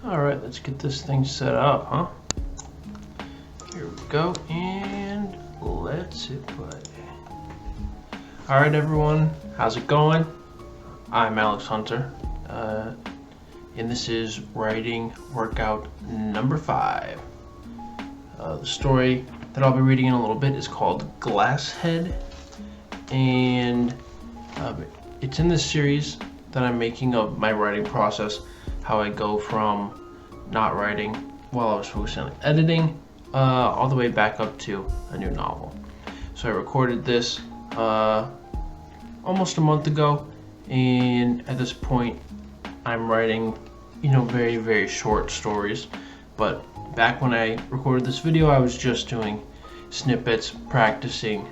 Alright, let's get this thing set up, huh? Here we go, and let's hit play. Alright everyone, how's it going? I'm Alex Hunter, and this is writing workout number 5. The story that I'll be reading in a little bit is called Glasshead, and it's in this series that I'm making of my writing process, how I go from not writing while I was focusing on editing all the way back up to a new novel. So I recorded this almost a month ago, and at this point I'm writing very, very short stories. But back when I recorded this video, I was just doing snippets, practicing,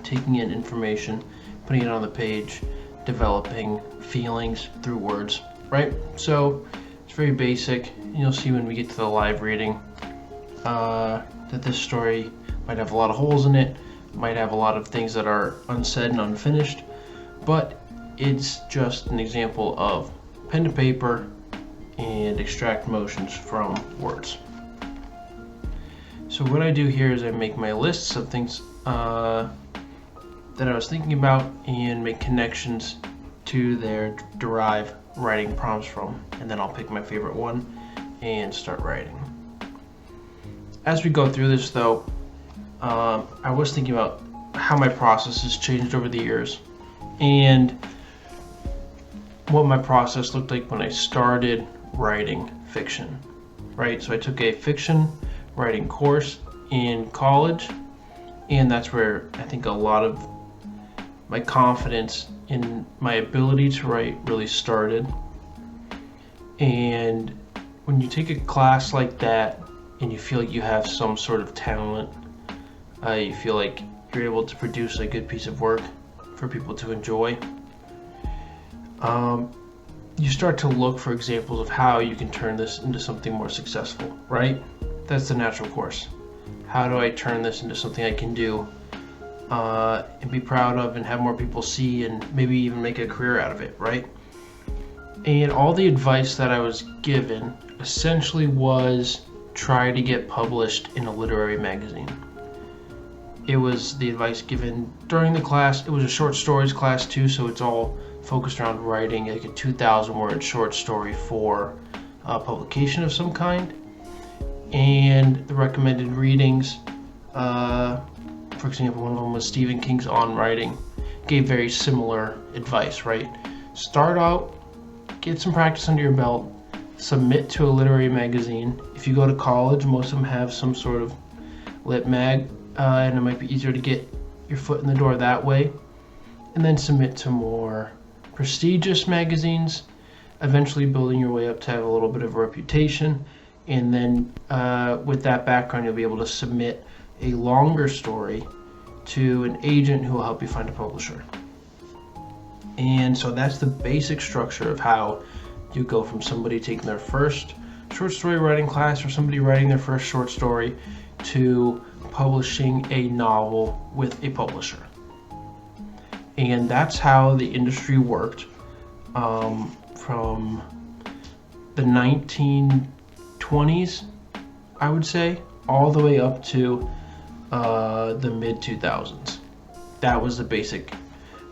taking in information, putting it on the page, developing feelings through words, right? So it's very basic. You'll see when we get to the live reading that this story might have a lot of holes in it, might have a lot of things that are unsaid and unfinished, but it's just an example of pen to paper and extract emotions from words. So what I do here is I make my lists of things that I was thinking about and make connections to their derive writing prompts from, and then I'll pick my favorite one and start writing. As we go through this though, I was thinking about how my process has changed over the years and what my process looked like when I started writing fiction, right? So I took a fiction writing course in college, and that's where I think a lot of my confidence in my ability to write really started. And when you take a class like that and you feel like you have some sort of talent, you feel like you're able to produce a good piece of work for people to enjoy, you start to look for examples of how you can turn this into something more successful, right? That's the natural course. How do I turn this into something I can do and be proud of and have more people see and maybe even make a career out of it, right? And all the advice that I was given essentially was try to get published in a literary magazine. It was the advice given during the class. It was a short stories class too, so it's all focused around writing like a 2,000 word short story for publication of some kind. And the recommended readings, for example, one of them was Stephen King's On Writing, gave very similar advice, right? Start out, get some practice under your belt, submit to a literary magazine. If you go to college, most of them have some sort of lit mag, and it might be easier to get your foot in the door that way. And then submit to more prestigious magazines, eventually building your way up to have a little bit of a reputation. And then with that background, you'll be able to submit a longer story to an agent who will help you find a publisher. And so that's the basic structure of how you go from somebody taking their first short story writing class or somebody writing their first short story to publishing a novel with a publisher. And that's how the industry worked from the 1920s, I would say, all the way up to the mid 2000s. That was the basic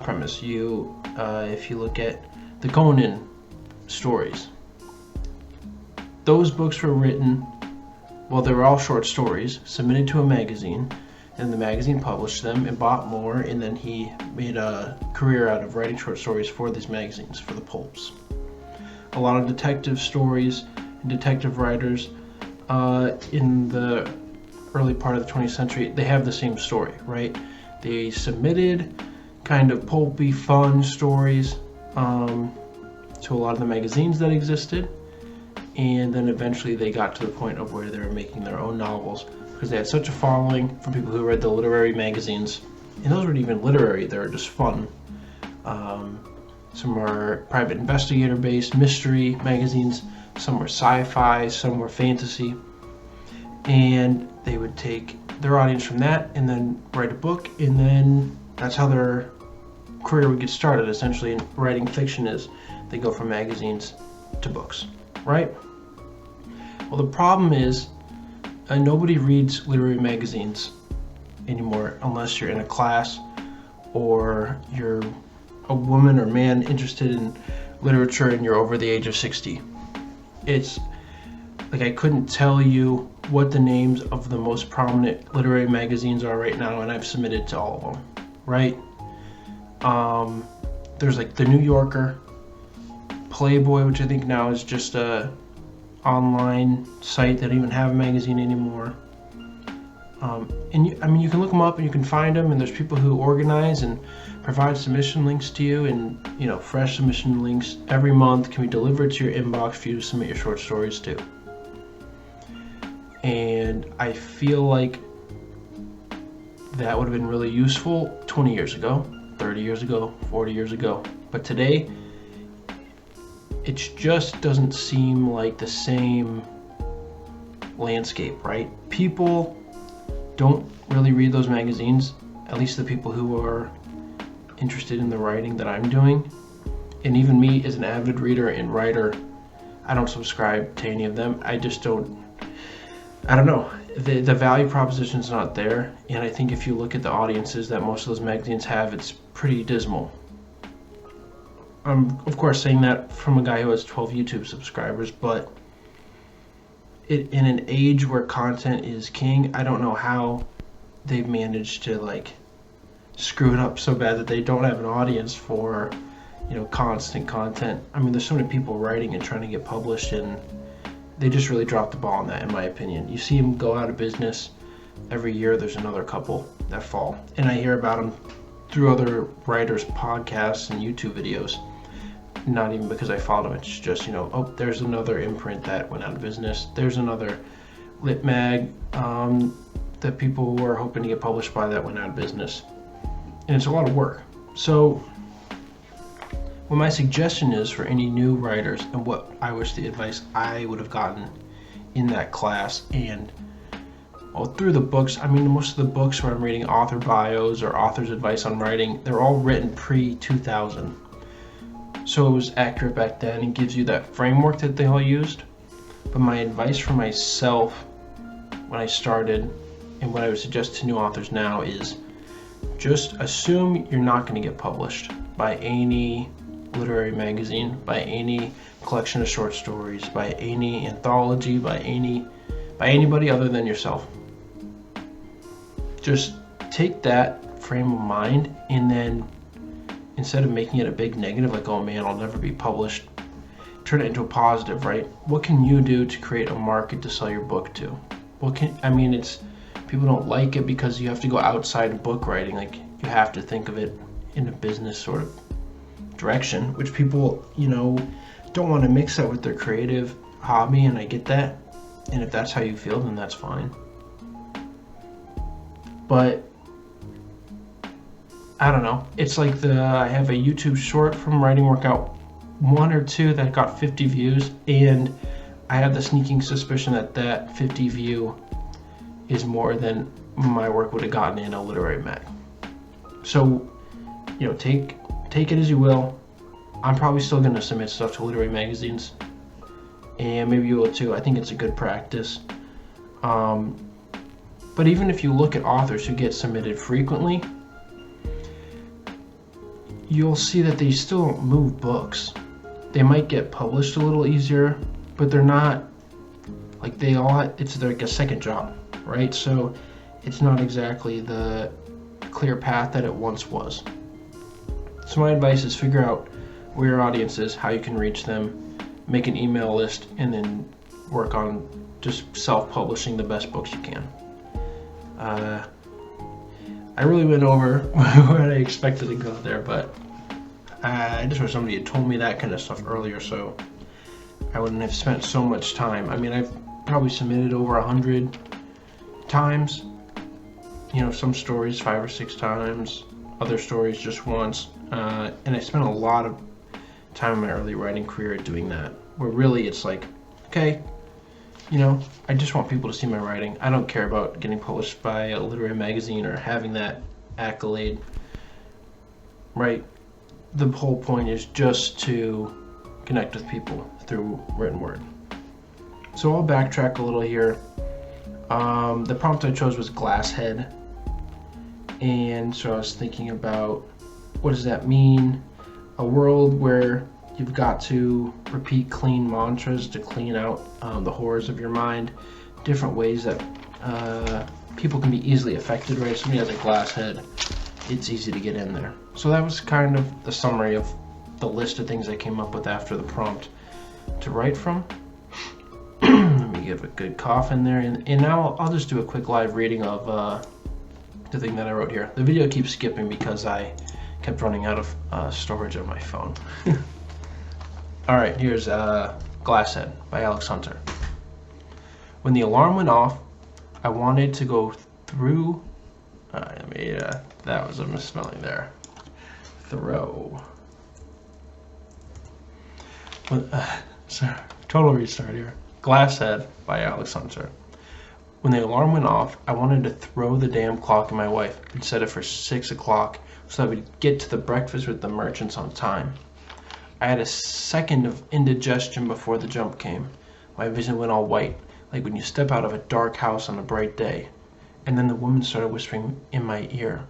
premise. If you look at the Conan stories, those books were written, well, they were all short stories, submitted to a magazine, and the magazine published them and bought more, and then he made a career out of writing short stories for these magazines, for the pulps. A lot of detective stories and detective writers in the early part of the 20th century, they have the same story, right? They submitted kind of pulpy, fun stories to a lot of the magazines that existed, and then eventually they got to the point of where they were making their own novels because they had such a following from people who read the literary magazines. And those weren't even literary, they were just fun. Some were private investigator based mystery magazines, some were sci-fi, some were fantasy, and they would take their audience from that and then write a book, and then that's how their career would get started. Essentially, in writing fiction is they go from magazines to books, right? Well, the problem is nobody reads literary magazines anymore unless you're in a class or you're a woman or man interested in literature and you're over the age of 60. It's like I couldn't tell you what the names of the most prominent literary magazines are right now, and I've submitted to all of them, right? There's like the New Yorker, Playboy, which I think now is just a online site that don't even have a magazine anymore. And you can look them up and you can find them, and there's people who organize and provide submission links to you, and fresh submission links every month can be delivered to your inbox for you to submit your short stories to. And I feel like that would have been really useful 20 years ago, 30 years ago, 40 years ago. But today, it just doesn't seem like the same landscape, right? People don't really read those magazines, at least the people who are interested in the writing that I'm doing. And even me as an avid reader and writer, I don't subscribe to any of them. I don't know. The value proposition's not there, and I think if you look at the audiences that most of those magazines have, it's pretty dismal. I'm, of course, saying that from a guy who has 12 YouTube subscribers, but in an age where content is king, I don't know how they've managed to screw it up so bad that they don't have an audience for constant content. I mean, there's so many people writing and trying to get published, and they just really dropped the ball on that, in my opinion. You see them go out of business every year. There's another couple that fall, and I hear about them through other writers' podcasts and YouTube videos. Not even because I follow them. It's just there's another imprint that went out of business. There's another lit mag that people were hoping to get published by that went out of business, and it's a lot of work. So what my suggestion is for any new writers, and what I wish the advice I would have gotten in that class and through the books. I mean, most of the books where I'm reading author bios or author's advice on writing, they're all written pre-2000. So it was accurate back then and gives you that framework that they all used. But my advice for myself when I started, and what I would suggest to new authors now, is just assume you're not going to get published by any literary magazine, by any collection of short stories, by any anthology, by anybody other than yourself. Just take that frame of mind, and then instead of making it a big negative, like, oh man, I'll never be published, turn it into a positive, right? What can you do to create a market to sell your book to? It's people don't like it because you have to go outside of book writing. Like, you have to think of it in a business sort of direction, which people, don't want to mix that with their creative hobby, and I get that. And if that's how you feel, then that's fine. But I don't know. It's like I have a YouTube short from Writing Workout 1 or 2 that got 50 views, and I have the sneaking suspicion that 50 view is more than my work would have gotten in a literary mag. So, take it as you will. I'm probably still going to submit stuff to literary magazines, and maybe you will too. I think it's a good practice. But even if you look at authors who get submitted frequently, you'll see that they still don't move books. They might get published a little easier, but they're not it's like a second job, right? So it's not exactly the clear path that it once was. So my advice is figure out where your audience is, how you can reach them, make an email list, and then work on just self-publishing the best books you can. I really went over what I expected to go there, but I just wish somebody had told me that kind of stuff earlier, so I wouldn't have spent so much time. I mean, I've probably submitted over 100 times. Some stories 5 or 6 times, other stories just once. And I spent a lot of time in my early writing career doing that, where really it's like, okay, I just want people to see my writing. I don't care about getting published by a literary magazine or having that accolade, right? The whole point is just to connect with people through written word. So I'll backtrack a little here. The prompt I chose was glasshead, and so I was thinking about, what does that mean? A world where you've got to repeat clean mantras to clean out the horrors of your mind, different ways that people can be easily affected, right? If somebody has a glass head, it's easy to get in there. So that was kind of the summary of the list of things I came up with after the prompt to write from. Let me give a good cough in there, and now I'll just do a quick live reading of the thing that I wrote here. The video keeps skipping because I kept running out of storage on my phone. Alright, here's Glasshead by Alex Hunter. When the alarm went off, I wanted to go through... that was a misspelling there. Throw. Sorry, total restart here. Glasshead by Alex Hunter. When the alarm went off, I wanted to throw the damn clock at my wife and set it for 6 o'clock so I would get to the breakfast with the merchants on time. I had a second of indigestion before the jump came. My vision went all white, like when you step out of a dark house on a bright day. And then the woman started whispering in my ear,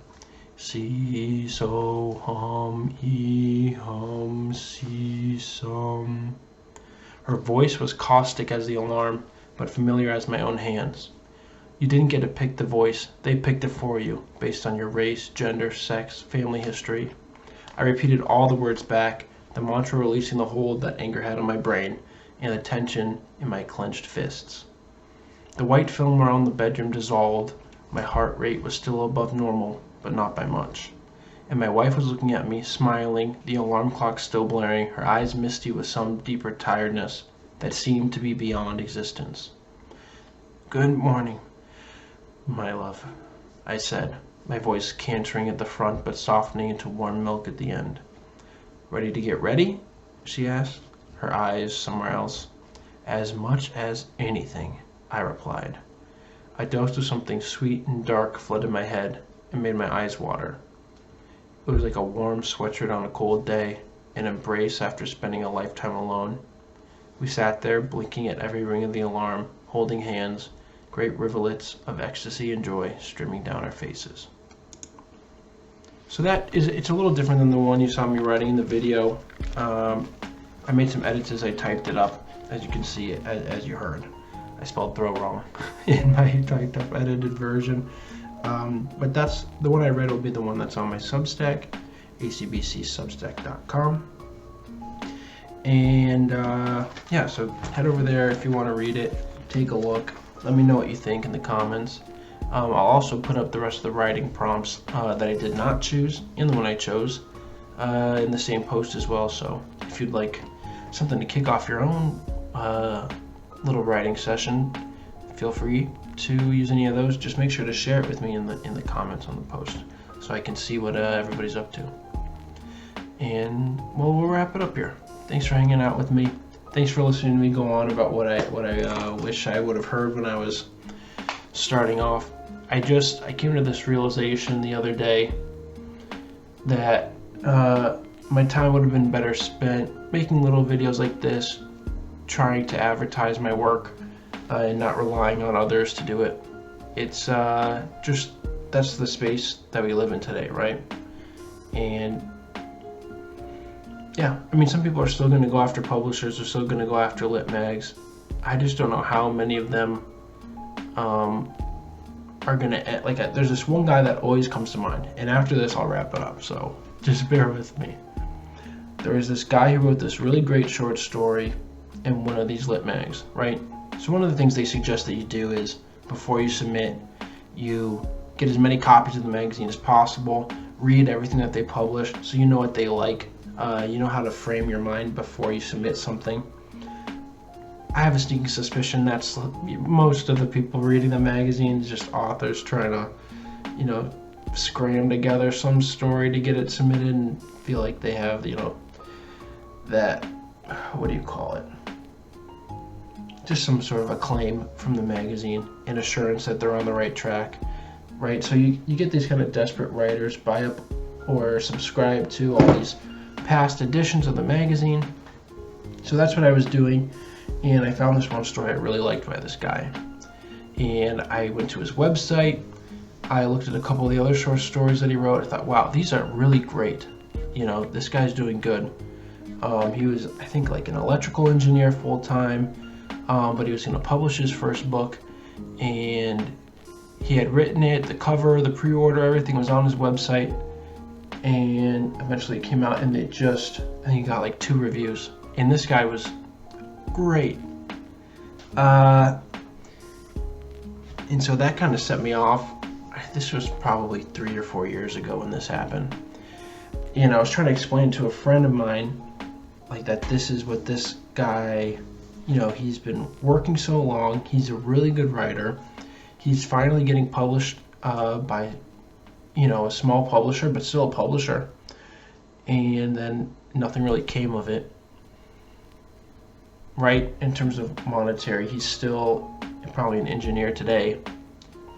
"See so hum, e hum, see some." Her voice was caustic as the alarm, but familiar as my own hands. You didn't get to pick the voice, they picked it for you, based on your race, gender, sex, family history. I repeated all the words back, the mantra releasing the hold that anger had on my brain, and the tension in my clenched fists. The white film around the bedroom dissolved, my heart rate was still above normal, but not by much. And my wife was looking at me, smiling, the alarm clock still blaring, her eyes misty with some deeper tiredness that seemed to be beyond existence. "Good morning, my love," I said, my voice cantering at the front but softening into warm milk at the end. "Ready to get ready?" she asked, her eyes somewhere else. "As much as anything," I replied. I dosed with something sweet and dark flooded my head and made my eyes water. It was like a warm sweatshirt on a cold day, an embrace after spending a lifetime alone. We sat there, blinking at every ring of the alarm, holding hands, great rivulets of ecstasy and joy streaming down our faces. So it's a little different than the one you saw me writing in the video. I made some edits as I typed it up, as you can see, as you heard. I spelled throw wrong in my typed up edited version. But that's the one I read will be the one that's on my Substack, acbcsubstack.com. And yeah, so head over there if you want to read it, take a look, let me know what you think in the comments. I'll also put up the rest of the writing prompts that I did not choose and the one I chose in the same post as well. So if you'd like something to kick off your own little writing session, feel free to use any of those. Just make sure to share it with me in the comments on the post so I can see what everybody's up to. And well, we'll wrap it up here. Thanks for hanging out with me. Thanks for listening to me go on about what I wish I would have heard when I was starting off. I came to this realization the other day that my time would have been better spent making little videos like this, trying to advertise my work and not relying on others to do it. It's just, that's the space that we live in today, right? And yeah, I mean, some people are still going to go after publishers, they're still going to go after lit mags. I just don't know how many of them are going to, like, there's this one guy that always comes to mind, and after this I'll wrap it up, so just bear with me. There is this guy who wrote this really great short story in one of these lit mags, right? So one of the things they suggest that you do is, before you submit, you get as many copies of the magazine as possible, read everything that they publish so you know what they like, you know how to frame your mind before you submit something. I have a sneaking suspicion that's most of the people reading the magazine is just authors trying to, you know, scram together some story to get it submitted and feel like they have, you know, that, what do you call it? Just some sort of acclaim from the magazine and assurance that they're on the right track, right? So you get these kind of desperate writers buy up or subscribe to all these past editions of the magazine. So that's what I was doing, And I found this one story I really liked by this guy. And I went to his website. I looked at a couple of the other short stories that he wrote. I thought, wow, these are really great. You know, this guy's doing good. He was, I think, like an electrical engineer full time, but he was going to publish his first book, and he had written it, the cover, the pre-order, everything was on his website, and eventually it came out, and I think he got like 2 reviews, and this guy was great. And so that kind of set me off. This was probably 3 or 4 years ago when this happened. And I was trying to explain to a friend of mine, like, that this is what this guy, you know, he's been working so long. He's a really good writer. He's finally getting published by, you know, a small publisher, but still a publisher. And then nothing really came of it. Right? In terms of monetary, he's still probably an engineer today,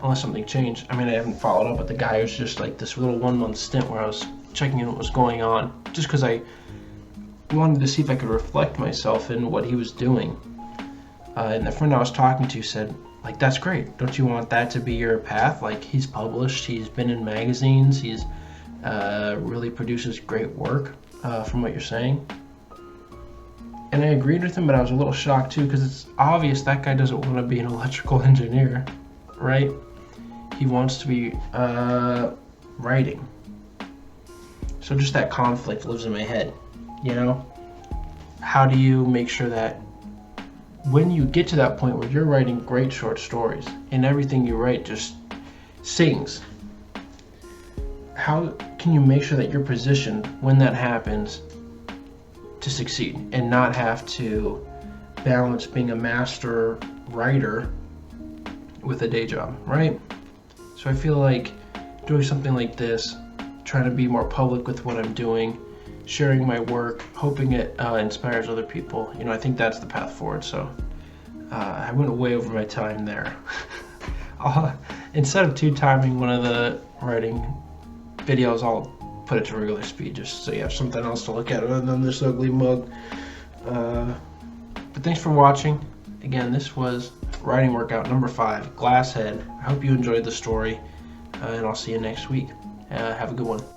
unless something changed. I mean, I haven't followed up with the guy. It was just like this little 1-month stint where I was checking in what was going on, just because I wanted to see if I could reflect myself in what he was doing. And the friend I was talking to said, like, that's great. Don't you want that to be your path? Like, he's published, he's been in magazines, he's really produces great work, from what you're saying. And I agreed with him, but I was a little shocked too, because it's obvious that guy doesn't want to be an electrical engineer, right? He wants to be writing. So just that conflict lives in my head, you know? How do you make sure that when you get to that point where you're writing great short stories and everything you write just sings, how can you make sure that you're positioned when that happens to succeed and not have to balance being a master writer with a day job, right? So I feel like doing something like this, trying to be more public with what I'm doing, sharing my work, hoping it inspires other people, you know, I think that's the path forward. So I went way over my time there. Instead of 2-timing one of the writing videos, I'll put it to regular speed just so you have something else to look at other than this ugly mug. But thanks for watching. Again, this was writing workout number 5, Glasshead. I hope you enjoyed the story, and I'll see you next week. Have a good one.